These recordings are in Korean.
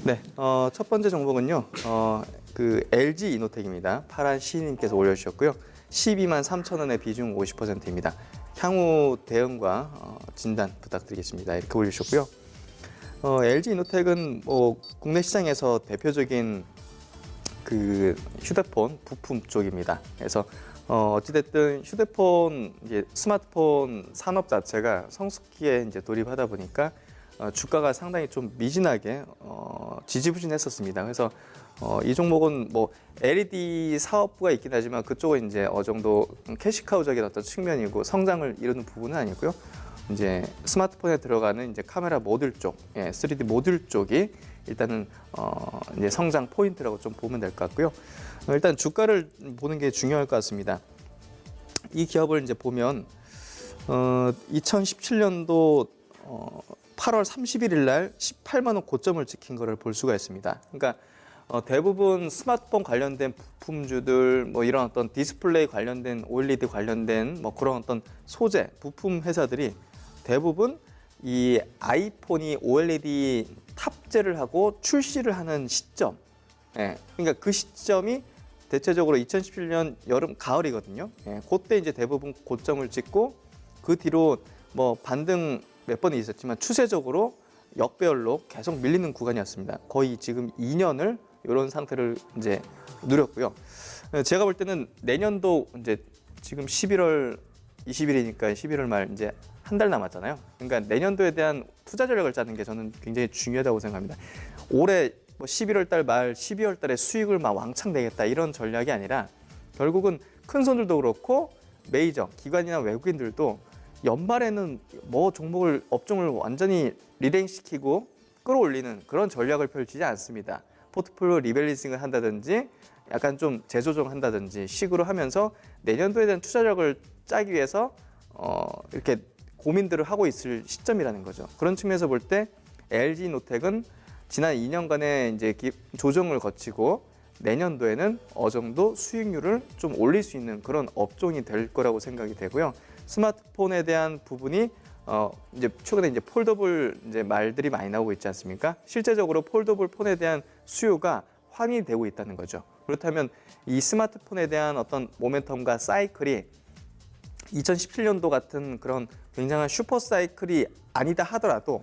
네, 첫 번째 종목은요, 그 LG 이노텍입니다. 파란 시인님께서 올려주셨고요. 12만 3천 원의 비중 50%입니다. 향후 대응과 진단 부탁드리겠습니다. 이렇게 올려주셨고요. LG 이노텍은 뭐 국내 시장에서 대표적인 그 휴대폰 부품 쪽입니다. 그래서 어찌됐든 휴대폰 이제 스마트폰 산업 자체가 성숙기에 이제 돌입하다 보니까 주가가 상당히 좀 미진하게 지지부진했었습니다. 그래서 이 종목은 뭐 LED 사업부가 있긴 하지만 그쪽은 이제 어느 정도 캐시카우적인 어떤 측면이고 성장을 이루는 부분은 아니고요. 이제 스마트폰에 들어가는 이제 카메라 모듈 쪽, 3D 모듈 쪽이 일단은 이제 성장 포인트라고 좀 보면 될 것 같고요. 일단 주가를 보는 게 중요할 것 같습니다. 이 기업을 이제 보면 2017년도 8월 31일 날 18만 원 고점을 지킨 것을 볼 수가 있습니다. 그러니까 대부분 스마트폰 관련된 부품주들, 뭐 이런 어떤 디스플레이 관련된 OLED 관련된 뭐 그런 어떤 소재, 부품 회사들이 대부분 이 아이폰이 OLED 탑재를 하고 출시를 하는 시점, 그러니까 그 시점이 대체적으로 2017년 여름, 가을이거든요. 그때 이제 대부분 고점을 찍고 그 뒤로 뭐 반등 몇 번 있었지만 추세적으로 역배열로 계속 밀리는 구간이었습니다. 거의 지금 2년을 이런 상태를 이제 누렸고요. 제가 볼 때는 내년도 이제 지금 11월 20일이니까 11월 말 이제 한 달 남았잖아요. 그러니까 내년도에 대한 투자 전략을 짜는 게 저는 굉장히 중요하다고 생각합니다. 올해 뭐 11월 달 말 12월 달에 수익을 막 왕창 내겠다 이런 전략이 아니라 결국은 큰 손들도 그렇고 메이저 기관이나 외국인들도 연말에는 뭐 종목을 업종을 완전히 리랭시키고 끌어올리는 그런 전략을 펼치지 않습니다. 포트폴리오 리밸런싱을 한다든지 약간 좀 재조정한다든지 식으로 하면서 내년도에 대한 투자력을 짜기 위해서 이렇게 고민들을 하고 있을 시점이라는 거죠. 그런 측면에서 볼 때 LG노텍은 지난 2년간의 이제 조정을 거치고 내년도에는 어느 정도 수익률을 좀 올릴 수 있는 그런 업종이 될 거라고 생각이 되고요. 스마트폰에 대한 부분이 이제 최근에 이제 폴더블 이제 말들이 많이 나오고 있지 않습니까? 실제적으로 폴더블 폰에 대한 수요가 환이 되고 있다는 거죠. 그렇다면 이 스마트폰에 대한 어떤 모멘텀과 사이클이 2017년도 같은 그런 굉장한 슈퍼 사이클이 아니다 하더라도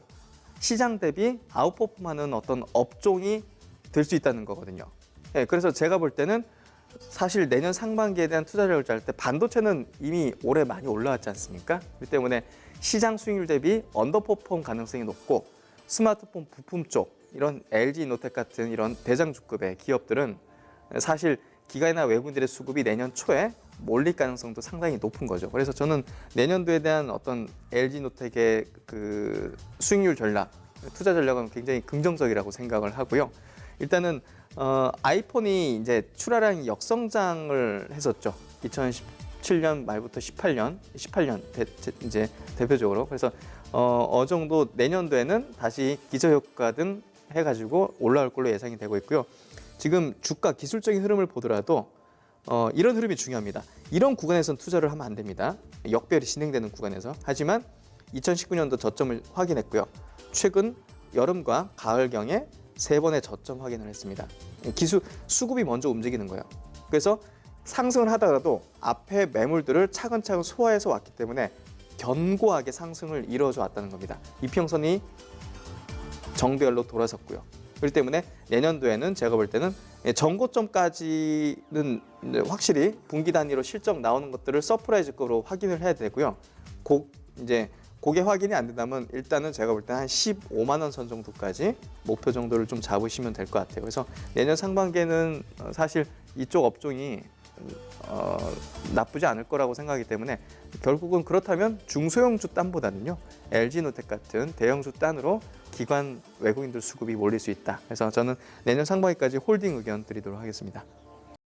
시장 대비 아웃퍼폼하는 어떤 업종이 될 수 있다는 거거든요. 그래서 제가 볼 때는 사실 내년 상반기에 대한 투자력을 짤 때 반도체는 이미 올해 많이 올라왔지 않습니까? 그렇기 때문에 시장 수익률 대비 언더퍼폼 가능성이 높고 스마트폰 부품 쪽 이런 LG노텍 같은 이런 대장주급의 기업들은 사실 기관이나 외국인들의 수급이 내년 초에 몰릴 가능성도 상당히 높은 거죠. 그래서 저는 내년도에 대한 어떤 LG노텍의 그 수익률 전략, 투자 전략은 굉장히 긍정적이라고 생각을 하고요. 일단은 아이폰이 이제 출하량 역성장을 했었죠. 2017년 말부터 18년 이제 대표적으로. 그래서 어느 정도 내년도에는 다시 기저효과 등 해가지고 올라올 걸로 예상이 되고 있고요. 지금 주가 기술적인 흐름을 보더라도 이런 흐름이 중요합니다. 이런 구간에서는 투자를 하면 안 됩니다. 역배열이 진행되는 구간에서. 하지만 2019년도 저점을 확인했고요. 최근 여름과 가을경에 3번의 저점 확인을 했습니다. 수급이 먼저 움직이는 거예요. 그래서 상승을 하다가도 앞에 매물들을 차근차근 소화해서 왔기 때문에 견고하게 상승을 이루어져 왔다는 겁니다. 이평선이 정배열로 돌아섰고요. 그렇기 때문에 내년도에는 제가 볼 때는 전고점까지는 확실히 분기 단위로 실적 나오는 것들을 서프라이즈급으로 확인을 해야 되고요. 그게 확인이 안 된다면 일단은 제가 볼 때는 한 15만 원 선 정도까지 목표 정도를 좀 잡으시면 될 것 같아요. 그래서 내년 상반기에는 사실 이쪽 업종이 나쁘지 않을 거라고 생각하기 때문에 결국은 그렇다면 중소형주 단보다는요 LG노텍 같은 대형주 단으로 기관 외국인들 수급이 몰릴 수 있다. 그래서 저는 내년 상반기까지 홀딩 의견 드리도록 하겠습니다.